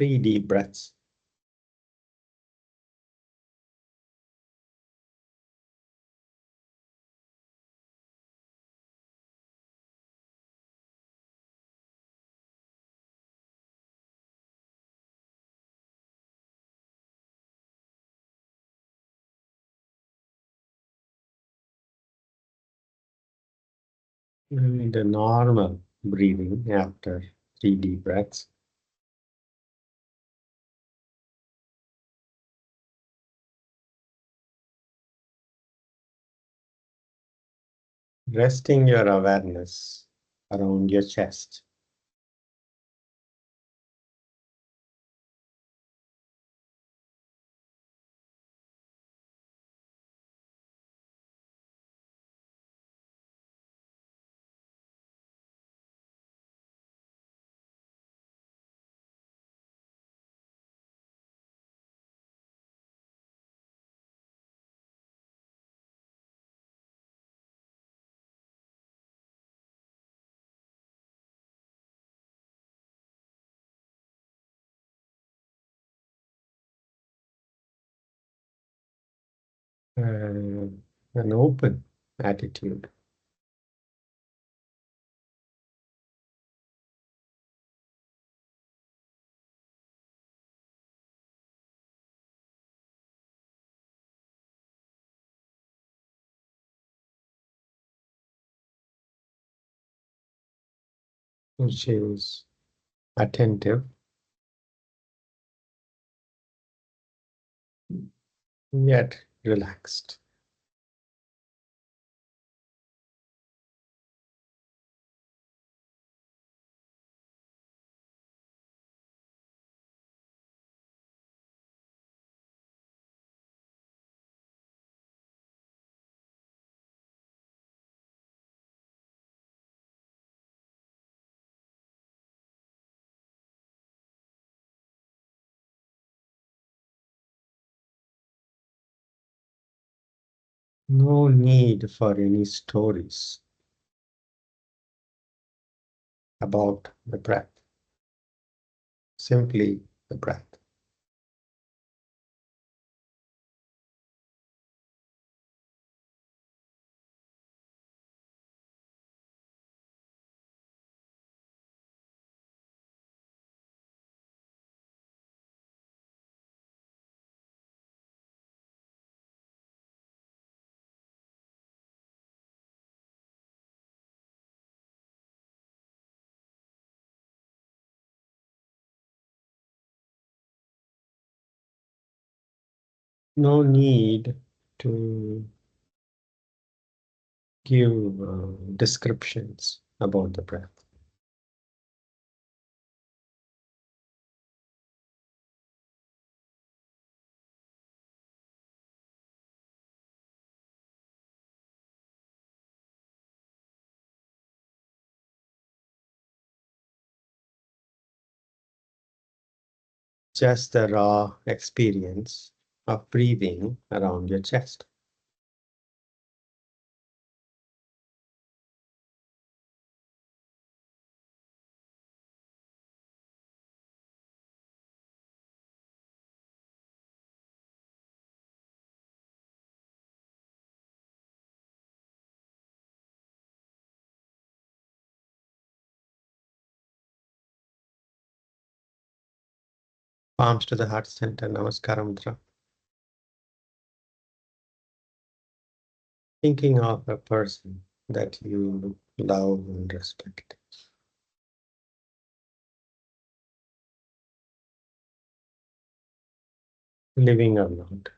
3 deep breaths. And the normal breathing after 3 deep breaths. Resting your awareness around your chest. An open attitude. Which is attentive, yet relaxed. No need for any stories about the breath. Simply the breath. No need to give descriptions about the breath. Just the raw experience of breathing around your chest. Palms to the heart center, Namaskara Mudra. Thinking of a person that you love and respect. Living or not.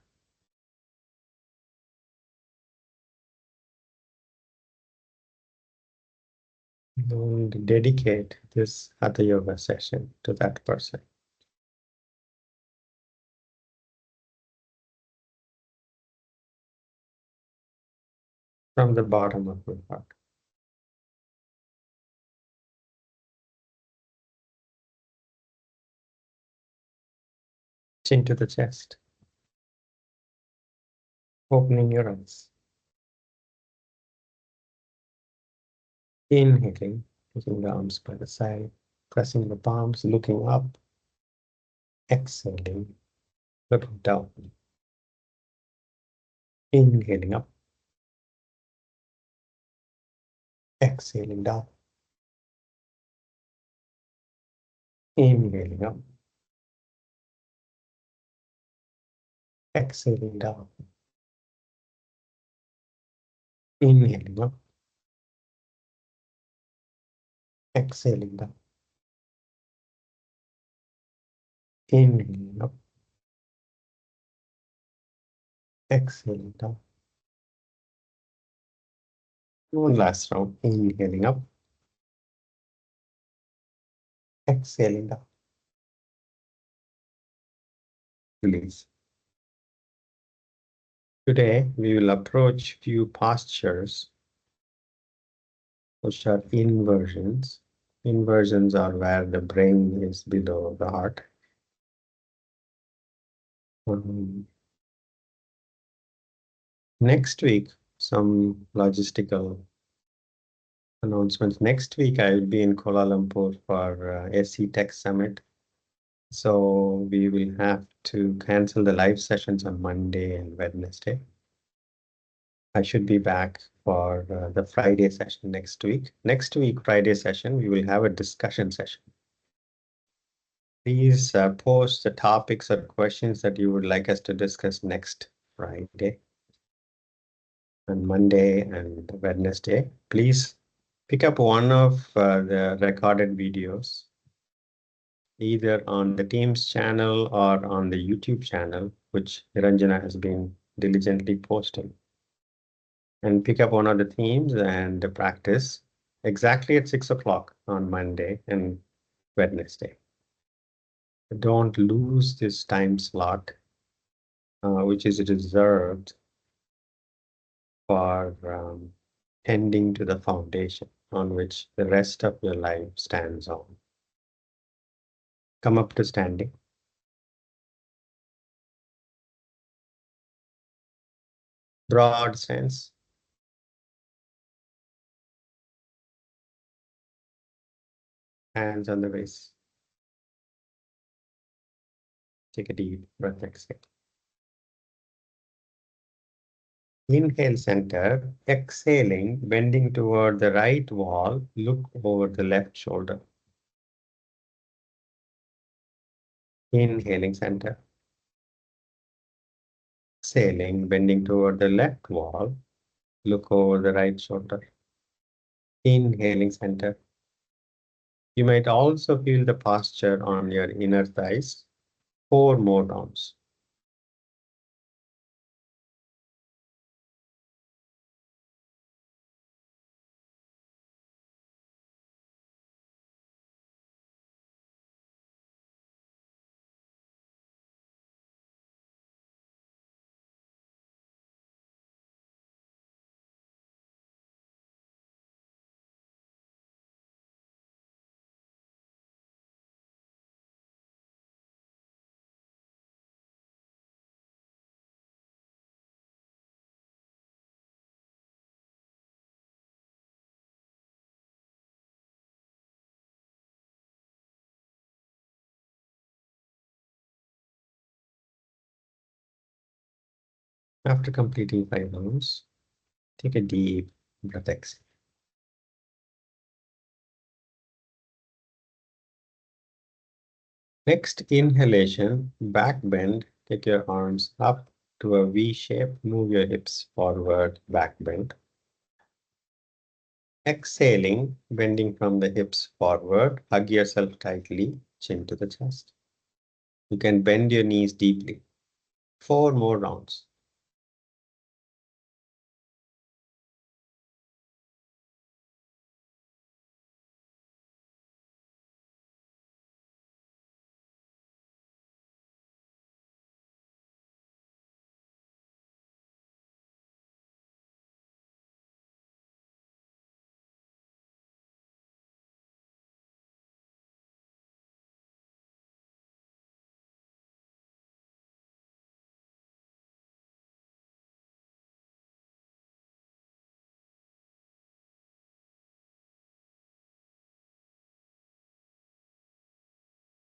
And dedicate this Hatha Yoga session to that person. From the bottom of your heart. Chin to the chest. Opening your eyes. Inhaling, putting the arms by the side, pressing the palms, looking up. Exhaling, looking down. Inhaling up, exhaling down. Inhaling up, exhaling down. Inhaling up, exhaling down. Inhaling up, exhaling down. One last round. Inhaling up, exhaling down. Release. Today, we will approach few postures, which are inversions. Inversions are where the brain is below the heart. Next week, some logistical announcements. Next week, I will be in Kuala Lumpur for SC Tech Summit. So we will have to cancel the live sessions on Monday and Wednesday. I should be back for the Friday session next week. Next week, Friday session, we will have a discussion session. Please post the topics or questions that you would like us to discuss next Friday and Monday and Wednesday. Please pick up one of the recorded videos, either on the Teams channel or on the YouTube channel, which Niranjana has been diligently posting. And pick up one of the themes and practice exactly at 6 o'clock on Monday and Wednesday. Don't lose this time slot, which is reserved for tending to the foundation on which the rest of your life stands on. Come up to standing. Broad stance. Hands on the waist. Take a deep breath, exhale. Inhale center, exhaling, bending toward the right wall, look over the left shoulder. Inhaling center. Exhaling, bending toward the left wall, look over the right shoulder. Inhaling center. You might also feel the posture on your inner thighs. 4 more rounds. After completing 5 rounds, take a deep breath, exhale. Next inhalation, back bend. Take your arms up to a V shape. Move your hips forward, back bend. Exhaling, bending from the hips forward. Hug yourself tightly, chin to the chest. You can bend your knees deeply. 4 more rounds.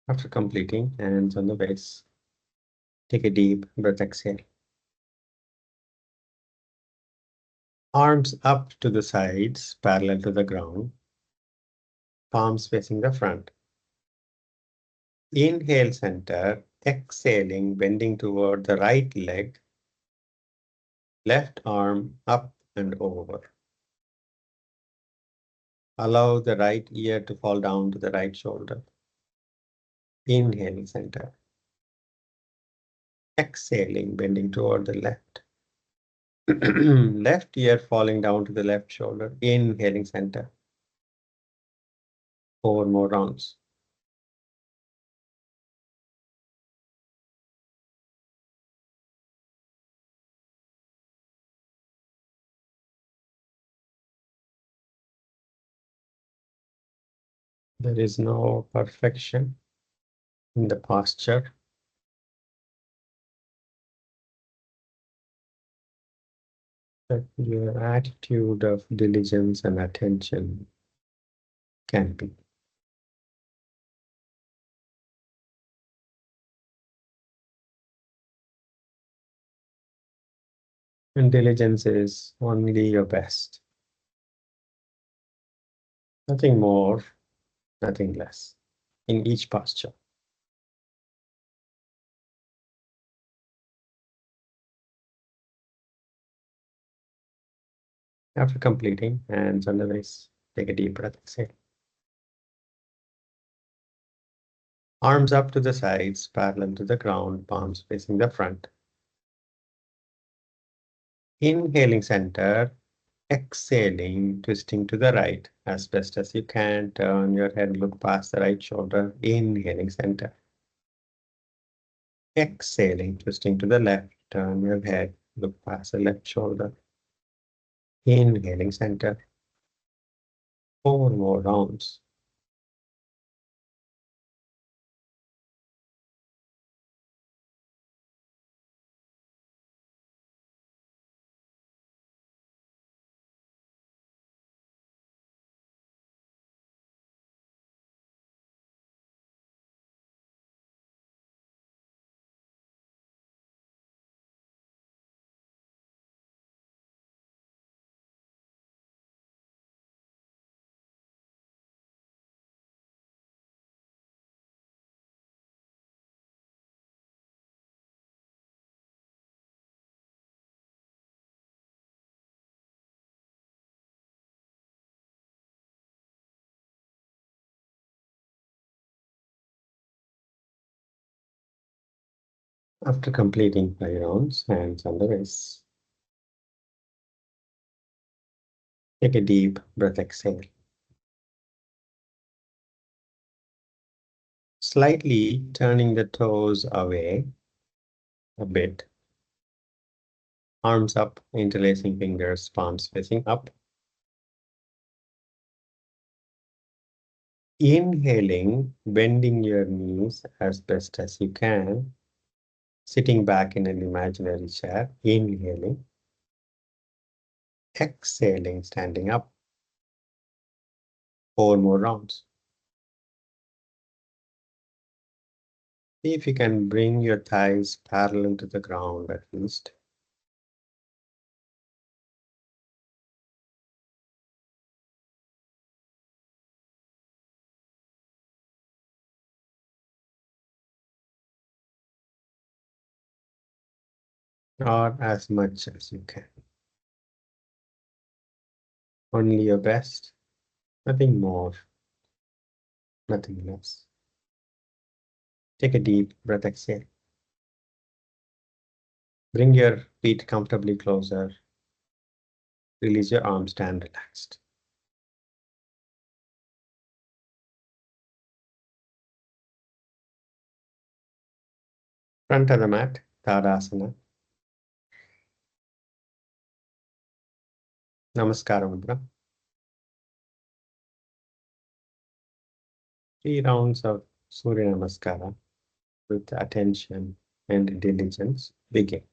After completing, hands on the base. Take a deep breath, exhale. Arms up to the sides, parallel to the ground. Palms facing the front. Inhale, center. Exhaling, bending toward the right leg. Left arm up and over. Allow the right ear to fall down to the right shoulder. Inhaling, center. Exhaling, bending toward the left. Left ear falling down to the left shoulder. Inhaling, center. 4 more rounds. There is no perfection in the posture. But your attitude of diligence and attention can be. And diligence is only your best. Nothing more, nothing less in each posture. After completing, hands on the waist, take a deep breath, exhale. Arms up to the sides, parallel to the ground, palms facing the front. Inhaling, center. Exhaling, twisting to the right as best as you can. Turn your head, look past the right shoulder. Inhaling, center. Exhaling, twisting to the left. Turn your head, look past the left shoulder. Inhaling, center. 4 more rounds. After completing 5 rounds, hands on the waist. Take a deep breath, exhale. Slightly turning the toes away a bit. Arms up, interlacing fingers, palms facing up. Inhaling, bending your knees as best as you can. Sitting back in an imaginary chair. Inhaling. Exhaling, standing up. 4 more rounds. See if you can bring your thighs parallel to the ground at least. Or as much as you can. Only your best, nothing more, nothing less. Take a deep breath, exhale. Bring your feet comfortably closer. Release your arms, stand relaxed. Front of the mat, Tadasana. Namaskara Mudra. 3 rounds of Surya Namaskara with attention and diligence. Begin.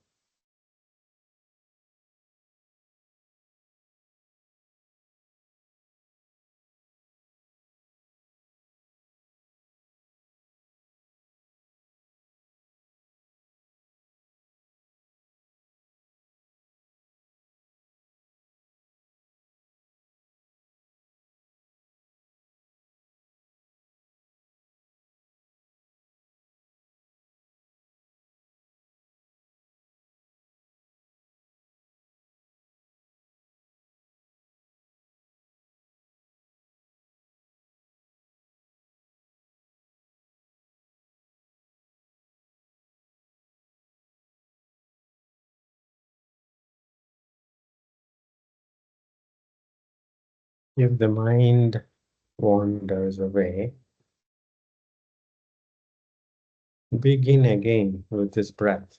If the mind wanders away, begin again with this breath.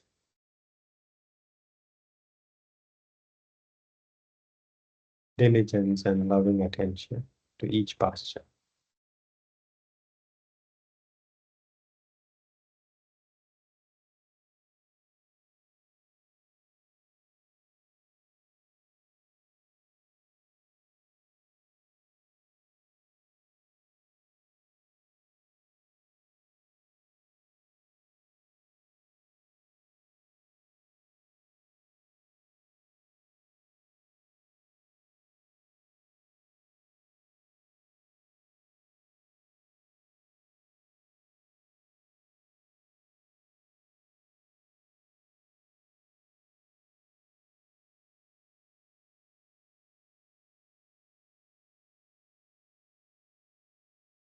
Diligence and loving attention to each posture.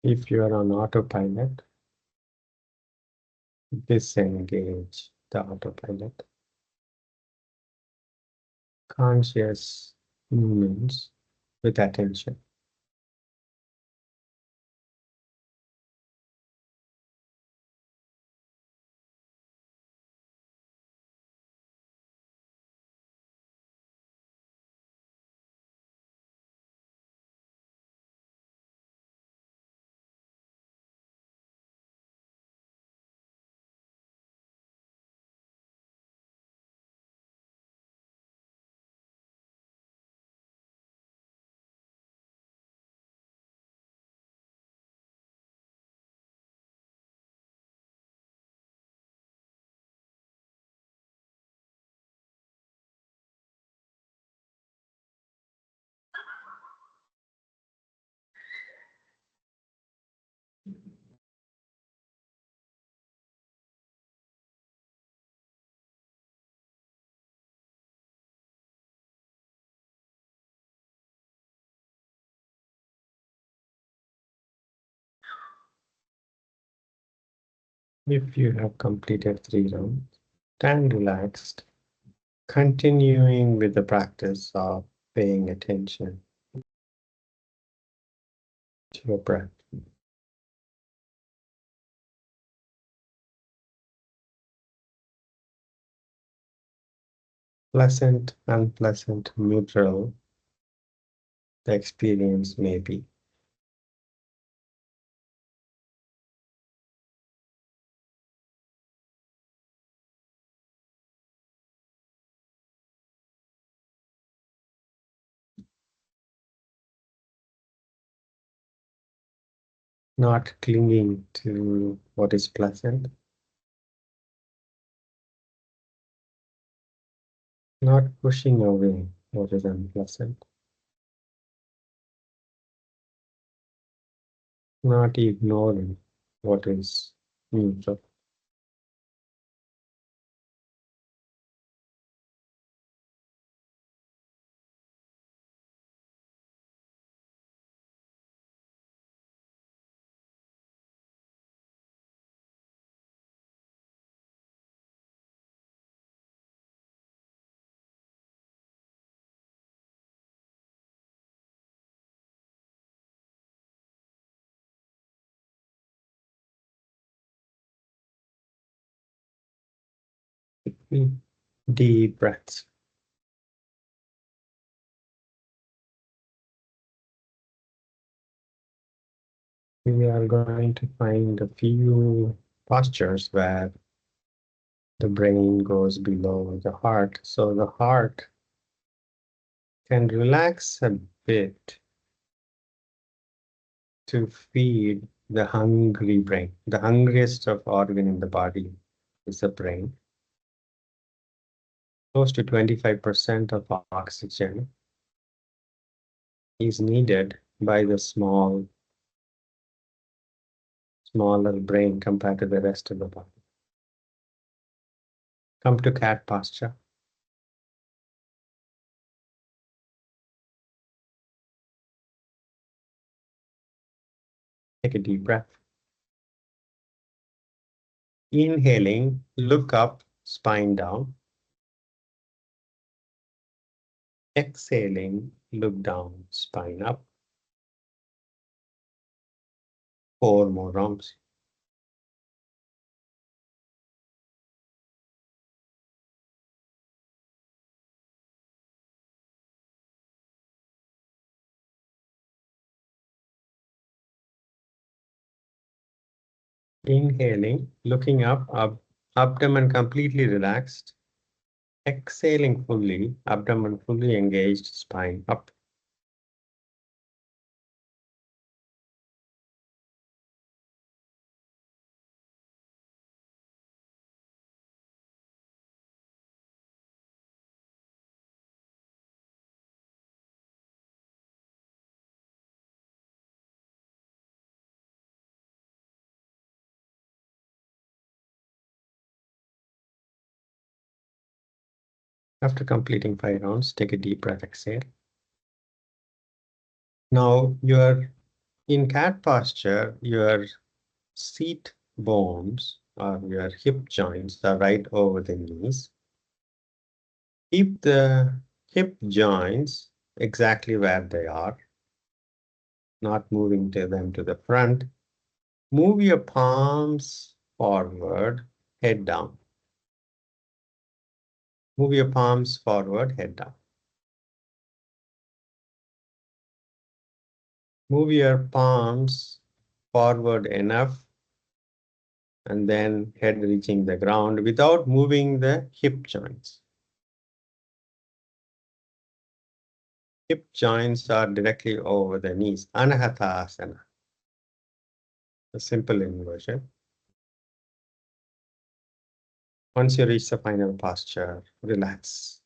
If you are on autopilot, disengage the autopilot. Conscious movements with attention. If you have completed 3 rounds, stand relaxed, continuing with the practice of paying attention to your breath. Pleasant, unpleasant, neutral the experience may be. Not clinging to what is pleasant, not pushing away what is unpleasant, not ignoring what is neutral. Deep breaths. We are going to find a few postures where the brain goes below the heart, so the heart can relax a bit to feed the hungry brain. The hungriest of organ in the body is the brain. Close to 25% of oxygen is needed by the smaller brain compared to the rest of the body. Come to cat posture. Take a deep breath. Inhaling, look up, spine down. Exhaling, look down, spine up. 4 more rounds. Inhaling, looking up, abdomen completely relaxed. Exhaling fully, abdomen fully engaged, spine up. After completing 5 rounds, take a deep breath, exhale. Now you're in cat posture, your seat bones or your hip joints are right over the knees. Keep the hip joints exactly where they are, not moving them to the front. Move your palms forward, head down. Move your palms forward, head down. Move your palms forward enough and then head reaching the ground without moving the hip joints. Hip joints are directly over the knees. Hatha, a simple inversion. Once you reach the final posture, relax.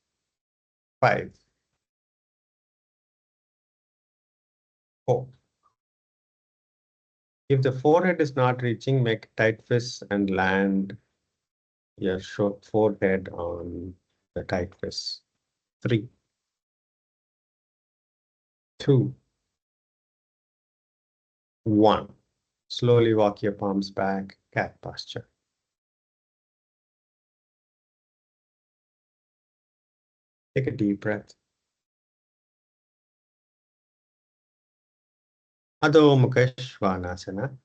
5, 4. If the forehead is not reaching, make tight fists and land your short forehead on the tight fist. 3, 2, 1. Slowly walk your palms back, cat posture. Take a deep breath. Adhomukasvasana.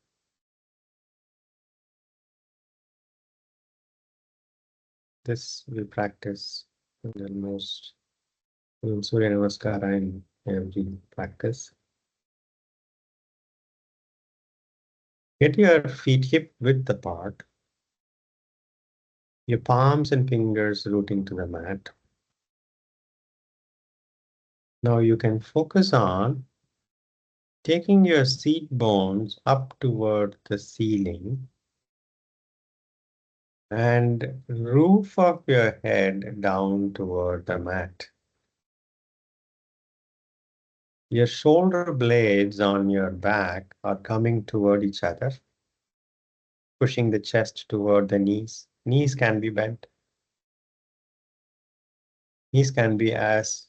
This we practice in almost Surya Namaskara in every practice. Get your feet hip width apart. Your palms and fingers rooting to the mat. Now you can focus on taking your seat bones up toward the ceiling and roof of your head down toward the mat. Your shoulder blades on your back are coming toward each other, pushing the chest toward the knees. Knees can be bent. Knees can be as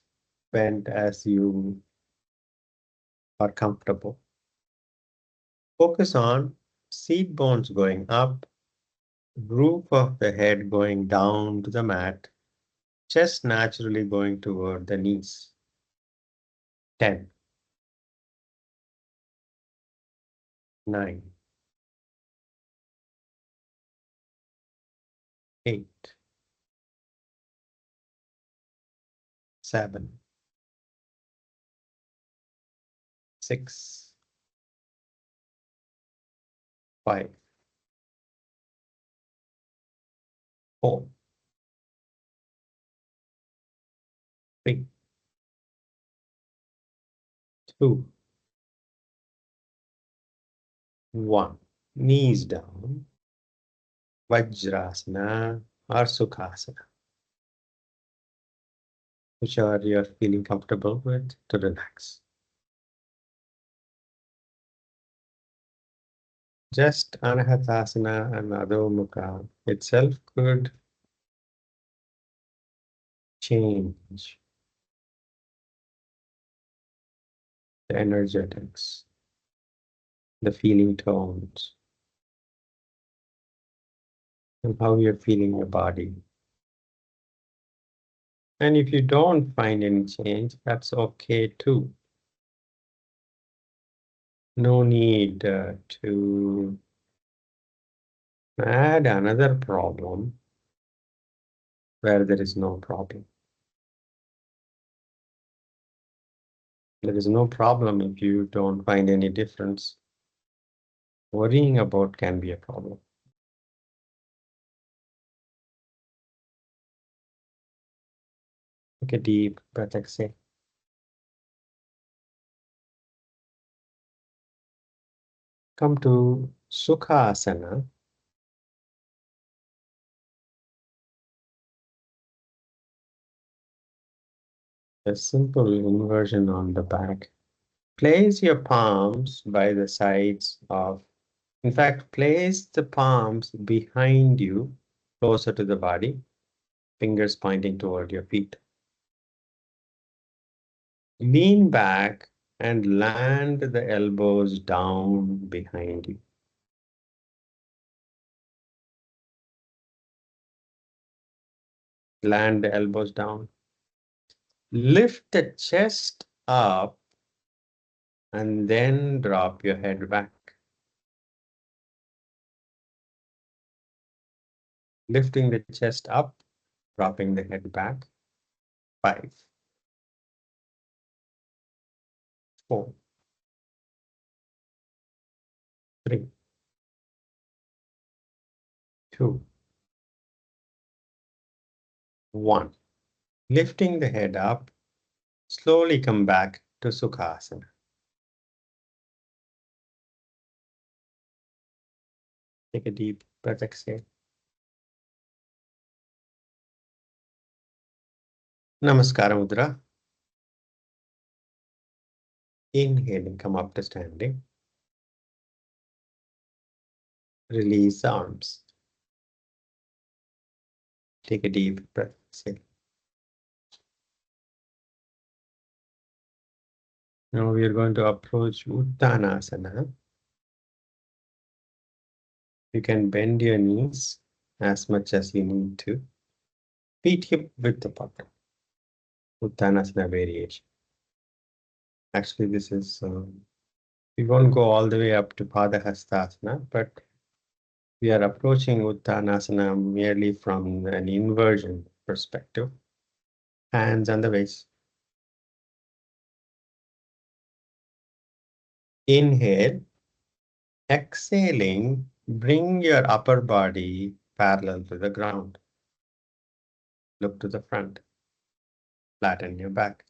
bent as you are comfortable. Focus on seat bones going up, roof of the head going down to the mat, chest naturally going toward the knees. 10, 9, 8, 7, 6, 5, 4, 3, 2, 1. Knees down, Vajrasana or Sukhasana, whichever you're feeling comfortable with to relax. Just Anahatasana and Adhomukha itself could change the energetics, the feeling tones, and how you're feeling your body. And if you don't find any change, that's okay too. No need to add another problem where there is no problem. There is no problem if you don't find any difference. Worrying about can be a problem. Take a deep breath, exhale. Come to Sukhasana. A simple inversion on the back. Place your palms by the sides of, in fact, place the palms behind you, closer to the body, fingers pointing toward your feet. Lean back and land the elbows down behind you. Land the elbows down. Lift the chest up and then drop your head back. Lifting the chest up, dropping the head back. 5, 4, 3, 2, 1. Lifting the head up, slowly come back to Sukhasana. Take a deep breath, exhale. Namaskara Mudra. Inhaling, come up to standing. Release the arms. Take a deep breath, exhale. Now we are going to approach Uttanasana. You can bend your knees as much as you need to. Feet hip width apart. Uttanasana variation. Actually, this is, we won't go all the way up to Padahastasana, but we are approaching Uttanasana merely from an inversion perspective. Hands on the waist. Inhale. Exhaling, bring your upper body parallel to the ground. Look to the front. Flatten your back.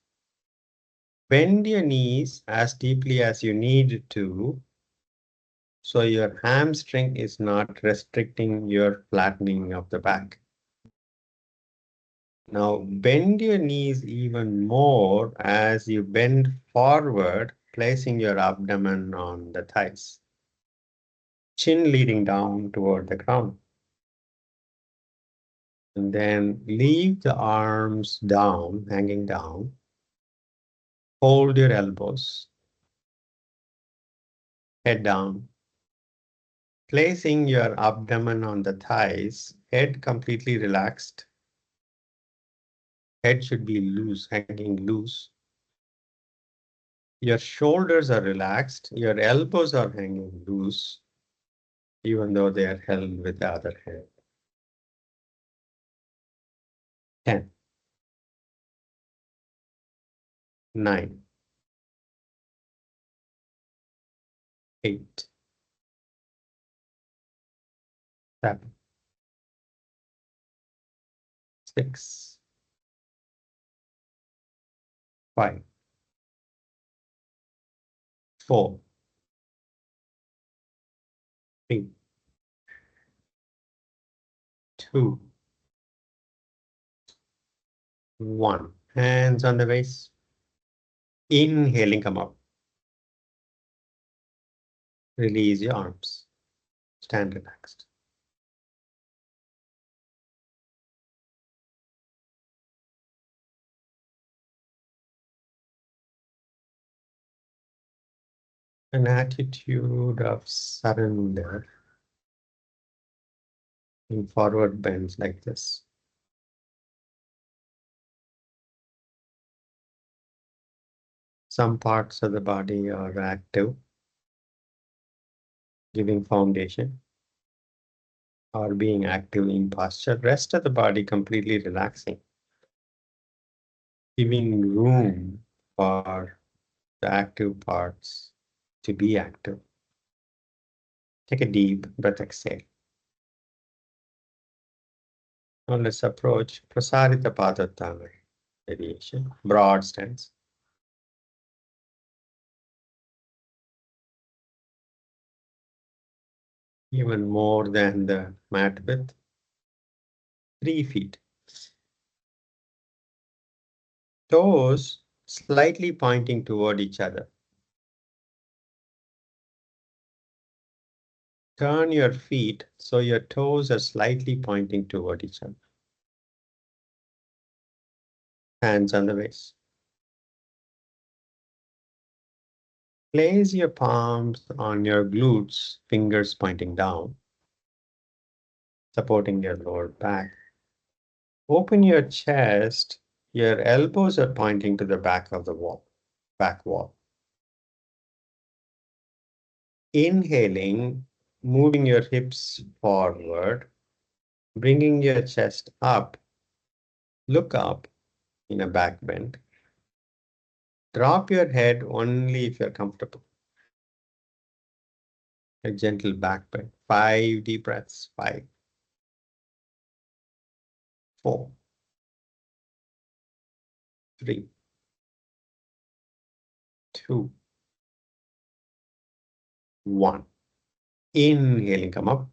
Bend your knees as deeply as you need to, so your hamstring is not restricting your flattening of the back. Now bend your knees even more as you bend forward, placing your abdomen on the thighs. Chin leading down toward the ground. And then leave the arms down, hanging down. Hold your elbows. Head down. Placing your abdomen on the thighs, head completely relaxed. Head should be loose, hanging loose. Your shoulders are relaxed. Your elbows are hanging loose, even though they are held with the other hand. 10, 9, 8, 7, 6, 5, 4, 3, 2, 1. Hands on the waist. Inhaling, come up. Release your arms. Stand relaxed. An attitude of surrender in forward bends like this. Some parts of the body are active, giving foundation, or being active in posture. Rest of the body completely relaxing, giving room for the active parts to be active. Take a deep breath, exhale. Now let's approach Prasarita Padottanam variation, broad stance. Even more than the mat width, 3 feet. Toes slightly pointing toward each other. Turn your feet so your toes are slightly pointing toward each other. Hands on the waist. Place your palms on your glutes, fingers pointing down, supporting your lower back. Open your chest. Your elbows are pointing to the back of the wall, back wall. Inhaling, moving your hips forward, bringing your chest up. Look up in a back bend. Drop your head only if you're comfortable. A gentle back bend. 5 deep breaths. 5, 4, 3, 2, 1. Inhaling, come up.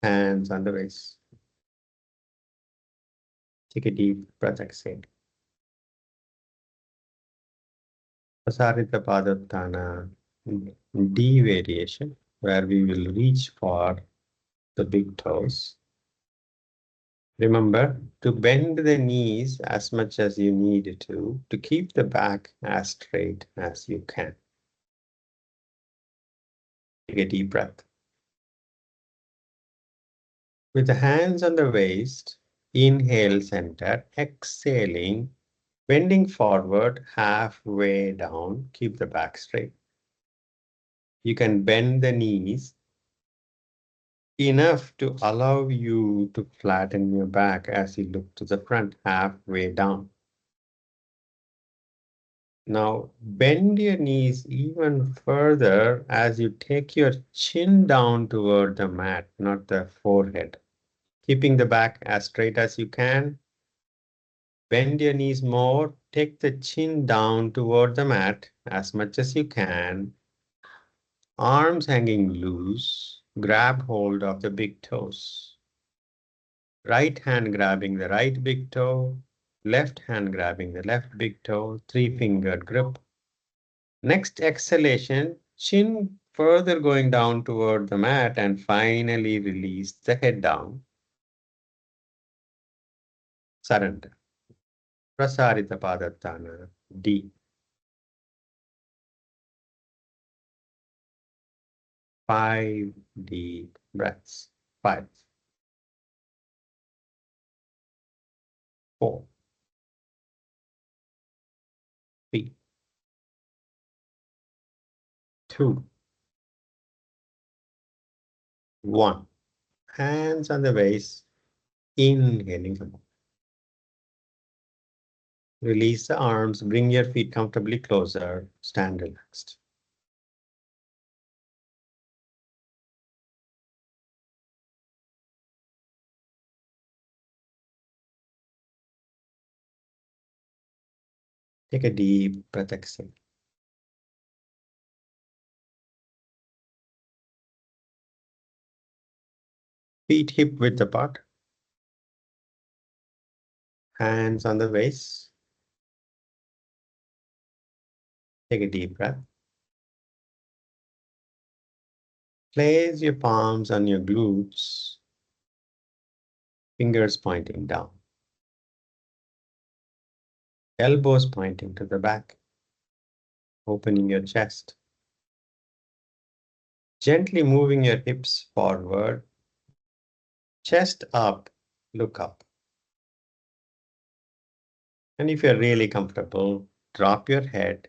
Hands on the waist. Take a deep breath, exhale. Prasarita Padottanam D variation, where we will reach for the big toes. Remember to bend the knees as much as you need to keep the back as straight as you can. Take a deep breath. With the hands on the waist, inhale center, exhaling, bending forward halfway down, keep the back straight. You can bend the knees enough to allow you to flatten your back as you look to the front halfway down. Now bend your knees even further as you take your chin down toward the mat, not the forehead. Keeping the back as straight as you can. Bend your knees more, take the chin down toward the mat as much as you can. Arms hanging loose, grab hold of the big toes. Right hand grabbing the right big toe, left hand grabbing the left big toe, 3-fingered grip. Next exhalation, chin further going down toward the mat, and finally release the head down. Surrender. Prasarita Padottanam D. 5 deep breaths. 5, 4, 3, 2, 1. Hands on the waist. Inhaling. Release the arms. Bring your feet comfortably closer. Stand relaxed. Take a deep breath, exhale. Feet hip width apart. Hands on the waist. Take a deep breath. Place your palms on your glutes. Fingers pointing down. Elbows pointing to the back. Opening your chest. Gently moving your hips forward. Chest up, look up. And if you're really comfortable, drop your head.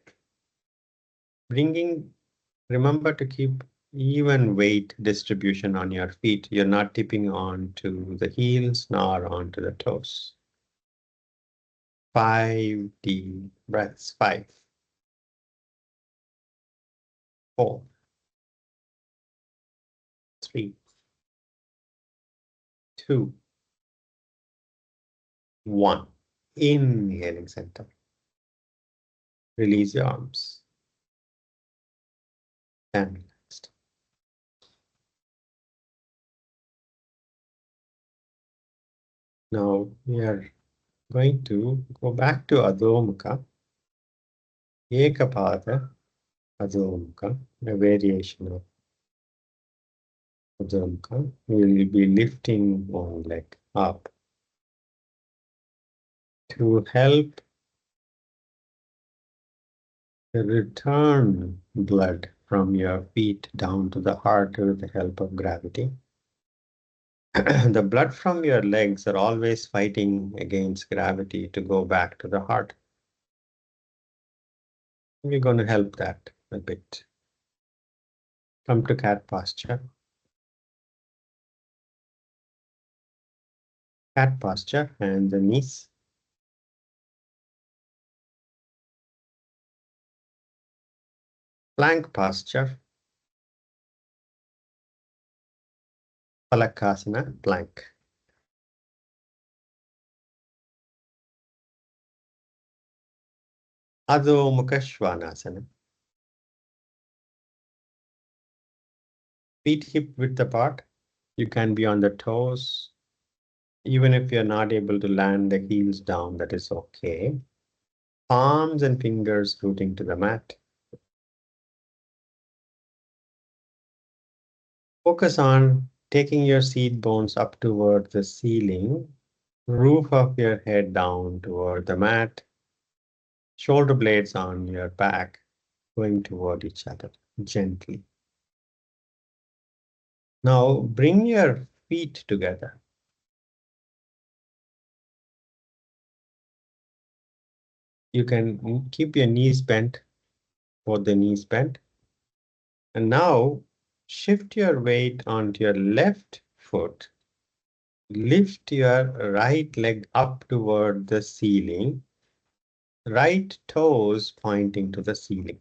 Remember to keep even weight distribution on your feet. You're not tipping onto the heels nor onto the toes. 5 deep breaths. 5, 4, 3, 2, 1. Inhaling center. Release your arms. And relaxed. Now we are going to go back to Adhomukha. Ekapada Adhomukha, a variation of Adhomukha. We will be lifting one leg up to help return blood from your feet down to the heart with the help of gravity. The blood from your legs are always fighting against gravity to go back to the heart. We're going to help that a bit. Come to cat posture. Cat posture, and the knees. Plank posture. Shishulasana, plank. Adhomukasvasana. Feet hip width apart. You can be on the toes. Even if you're not able to land the heels down, that is okay. Palms and fingers rooting to the mat. Focus on taking your seat bones up toward the ceiling, roof of your head down toward the mat, shoulder blades on your back, going toward each other gently. Now bring your feet together. You can keep your knees bent, both the knees bent. And now shift your weight onto your left foot. Lift your right leg up toward the ceiling, right toes pointing to the ceiling.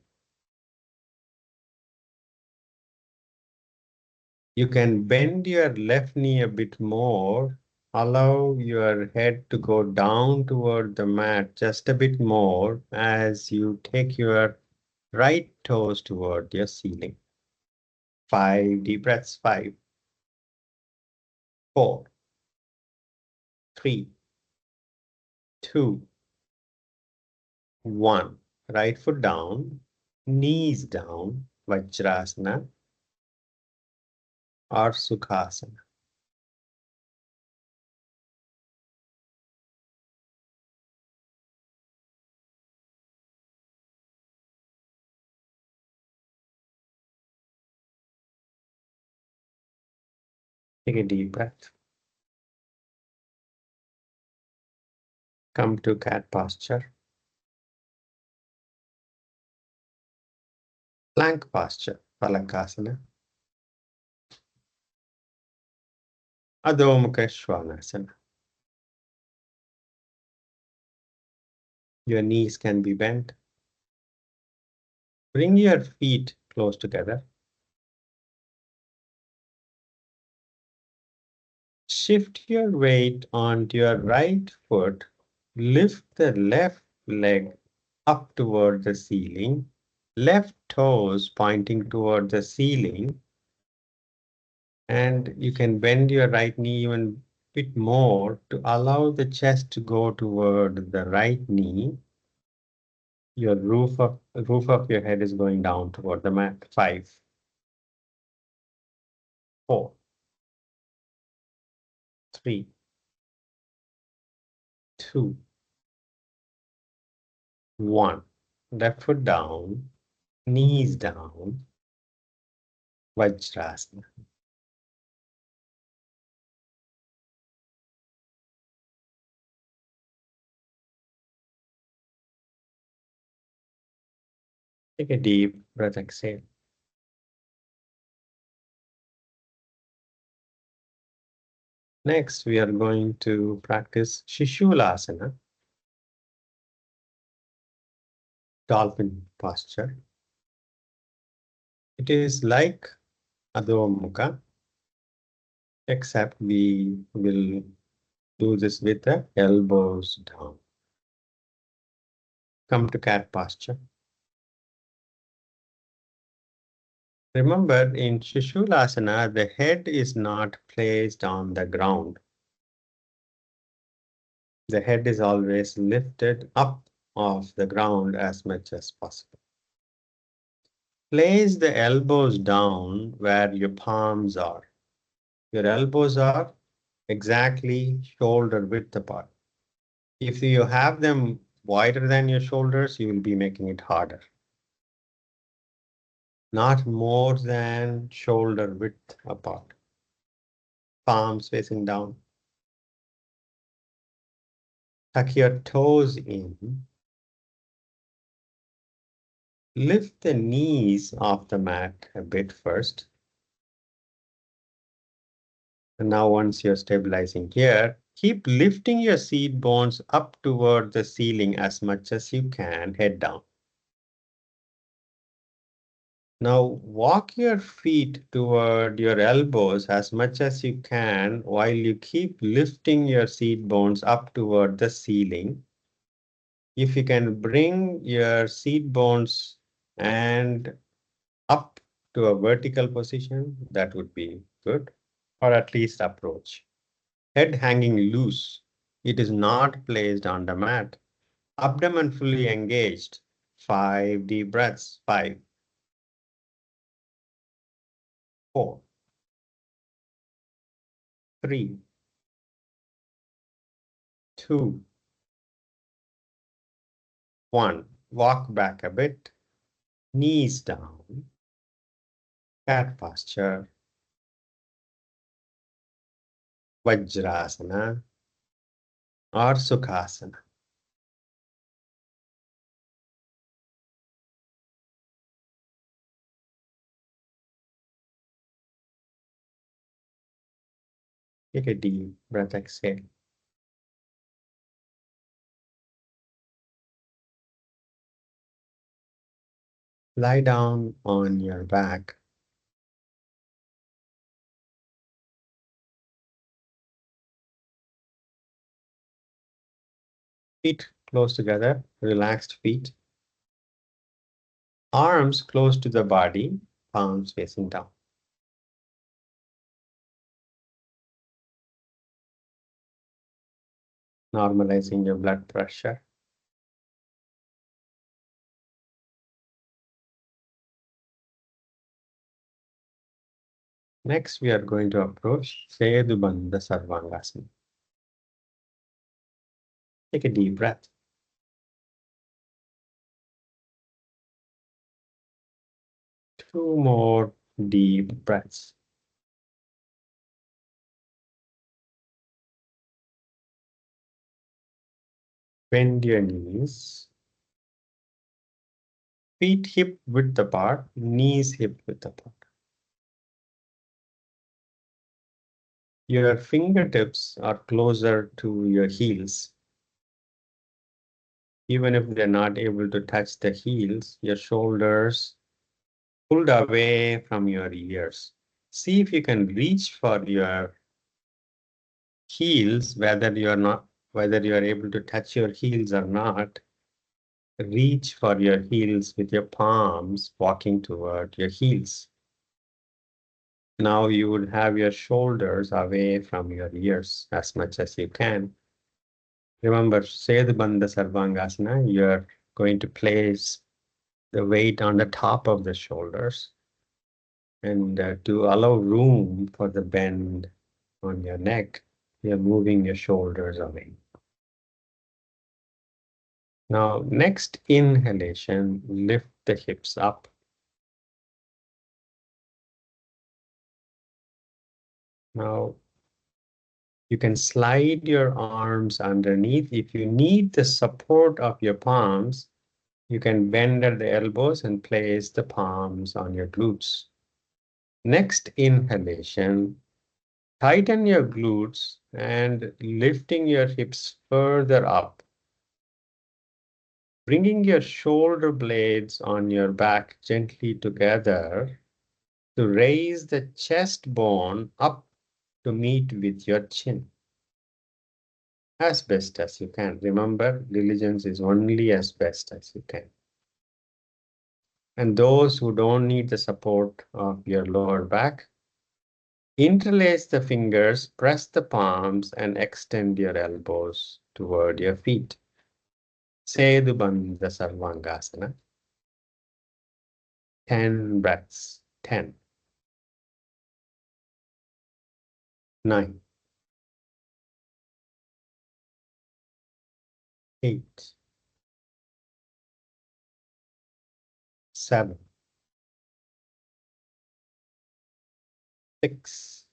You can bend your left knee a bit more. Allow your head to go down toward the mat just a bit more as you take your right toes toward your ceiling. 5 deep breaths. 5, 4, 3, 2, 1. Right foot down, knees down, Vajrasana or Sukhasana. Take a deep breath. Come to cat posture. Plank posture, Palakasana. Adhomukasvasana. Your knees can be bent. Bring your feet close together. Shift your weight onto your right foot. Lift the left leg up toward the ceiling. Left toes pointing toward the ceiling. And you can bend your right knee even a bit more to allow the chest to go toward the right knee. Your roof of your head is going down toward the mat. 5, 4, 3, 2, 1. Left foot down, knees down, Vajrasana. Take a deep breath, exhale. Next, we are going to practice Shishulasana, dolphin posture. It is like Adhomukha, except we will do this with the elbows down. Come to cat posture. Remember, in Shishulasana, the head is not placed on the ground. The head is always lifted up off the ground as much as possible. Place the elbows down where your palms are. Your elbows are exactly shoulder width apart. If you have them wider than your shoulders, you will be making it harder. Not more than shoulder width apart. Palms facing down. Tuck your toes in. Lift the knees off the mat a bit first. And now once you're stabilizing here, keep lifting your seat bones up toward the ceiling as much as you can, head down. Now walk your feet toward your elbows as much as you can while you keep lifting your seat bones up toward the ceiling. If you can bring your seat bones and up to a vertical position, that would be good, or at least approach. Head hanging loose. It is not placed on the mat. Abdomen fully engaged. 5 deep breaths. 5, 4, 3, 2, 1. Walk back a bit. Knees down. Cat posture. Vajrasana or Sukhasana. Take a deep breath, exhale. Lie down on your back. Feet close together, relaxed feet. Arms close to the body, palms facing down. Normalizing your blood pressure. Next, we are going to approach Sedubandha Sarvangasana. Take a deep breath. 2 more deep breaths. Bend your knees. Feet hip width apart, knees hip width apart. Your fingertips are closer to your heels. Even if they're not able to touch the heels, your shoulders pulled away from your ears. See if you can reach for your heels, whether you are able to touch your heels or not. Reach for your heels with your palms walking toward your heels. Now you would have your shoulders away from your ears as much as you can. Remember, Sedbandha Sarvangasana, you're going to place the weight on the top of the shoulders and to allow room for the bend on your neck, you're moving your shoulders away. Now, next inhalation, lift the hips up. Now, you can slide your arms underneath. If you need the support of your palms, you can bend at the elbows and place the palms on your glutes. Next inhalation, Tighten your glutes and lifting your hips further up. Bringing your shoulder blades on your back gently together to raise the chest bone up to meet with your chin. As best as you can. Remember, diligence is only as best as you can. And those who don't need the support of your lower back, interlace the fingers, press the palms, and extend your elbows toward your feet. Sedu Bandha Sarvangasana. 10 breaths. 10, 9, 8, 7, 6,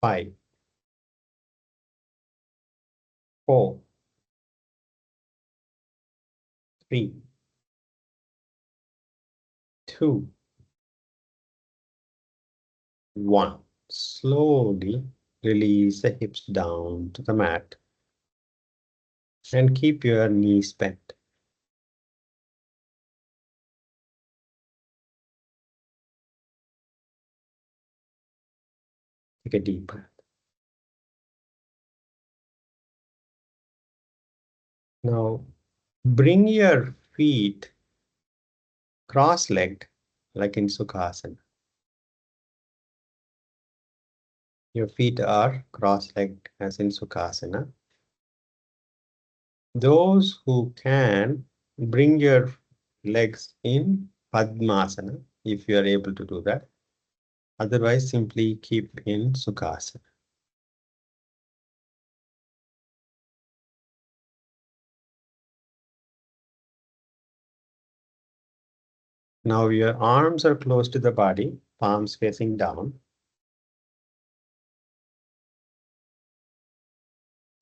5, 4, 3, 2, 1. Slowly release the hips down to the mat and keep your knees bent. Take a deep breath. Now, bring your feet cross-legged like in Sukhasana. Your feet are cross-legged as in Sukhasana. Those who can, bring your legs in Padmasana if you are able to do that. Otherwise, simply keep in Sukhasana. Now your arms are close to the body, palms facing down.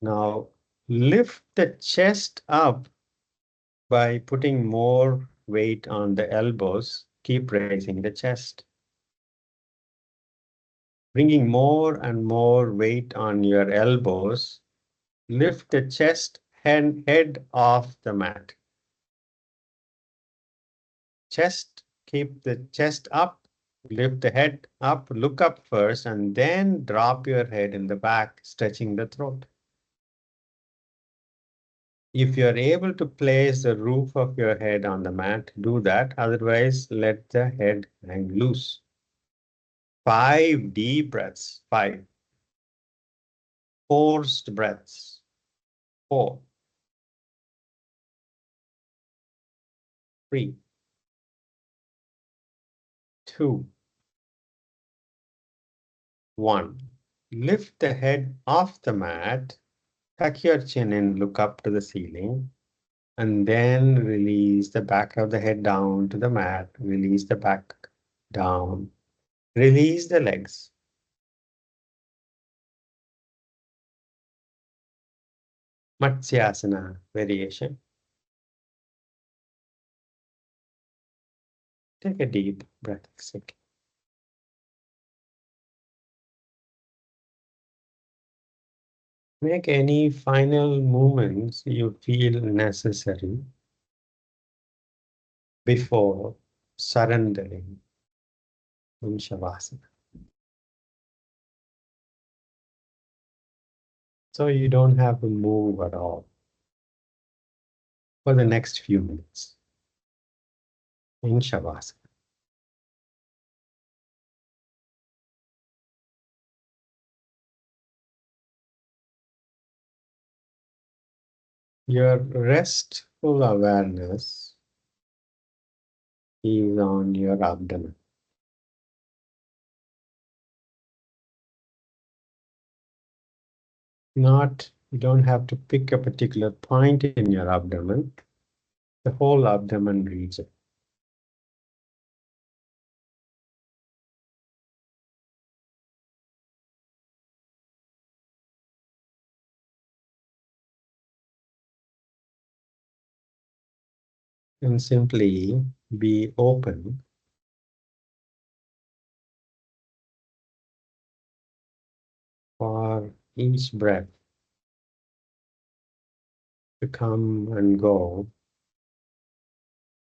Now lift the chest up by putting more weight on the elbows. Keep raising the chest. Bringing more and more weight on your elbows. Lift the chest and head off the mat. Chest, keep the chest up, lift the head up, look up first, and then drop your head in the back, stretching the throat. If you're able to place the roof of your head on the mat, do that. Otherwise, let the head hang loose. 5 deep breaths. 5. Forced breaths. 4, 3, 2, 1. Lift the head off the mat. Tuck your chin and look up to the ceiling. And then release the back of the head down to the mat. Release the back down. Release the legs. Matsyasana variation. Take a deep breath. Exhale. Make any final movements you feel necessary before surrendering in Shavasana. So you don't have to move at all for the next few minutes in Shavasana. Your restful awareness is on your abdomen. You don't have to pick a particular point in your abdomen, the whole abdomen region. And simply be open each breath to come and go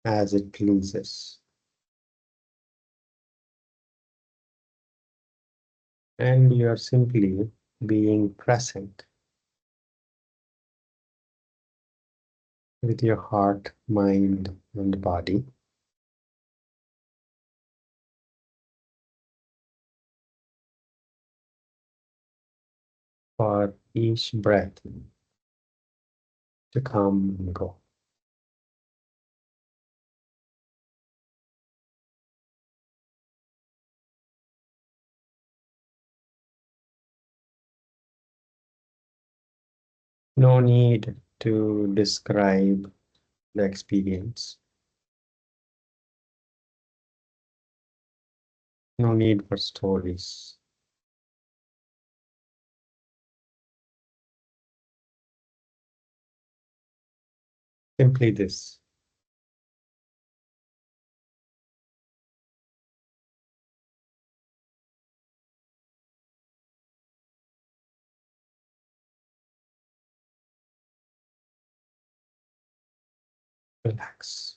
as it pleases. And you are simply being present with your heart, mind, and body. For each breath to come and go. No need to describe the experience. No need for stories. Simply this. Relax.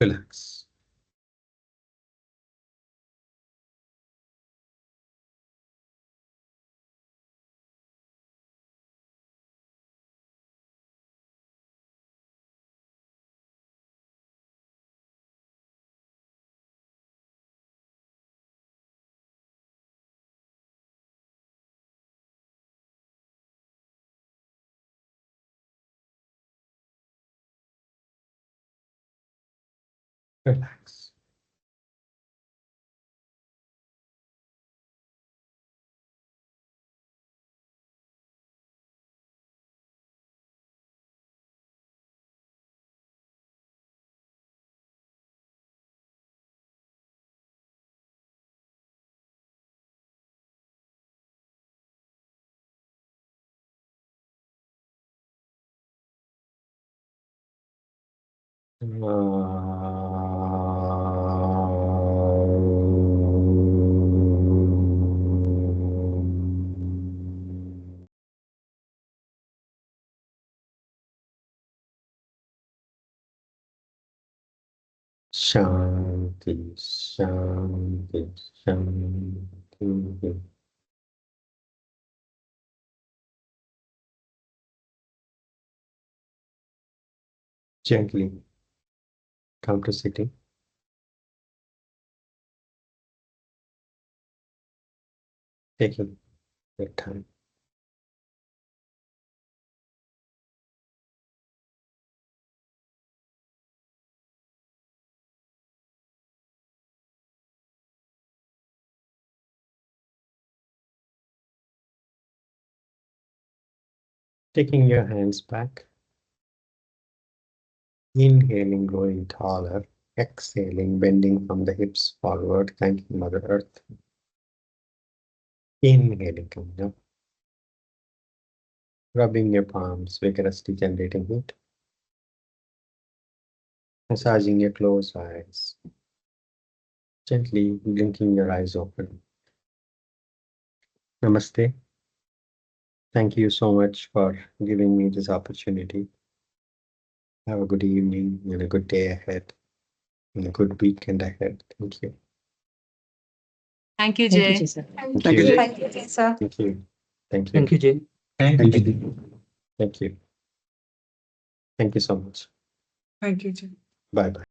Relax. Relax. Shanti, Shanti, Shanti. Gently come to sitting. Taking your time. Taking your hands back. Inhaling, growing taller. Exhaling, bending from the hips forward, thanking Mother Earth. Inhaling, coming up. Rubbing your palms, vigorously generating heat. Massaging your closed eyes. Gently blinking your eyes open. Namaste. Thank you so much for giving me this opportunity. Have a good evening and a good day ahead and a good weekend ahead. Thank you. Thank you, Jay. Thank you. Thank you, Jay, sir. Thank you. Thank you. Thank you, Jay. Thank you. Thank you. Thank you so much. Thank you, Jay. Bye bye.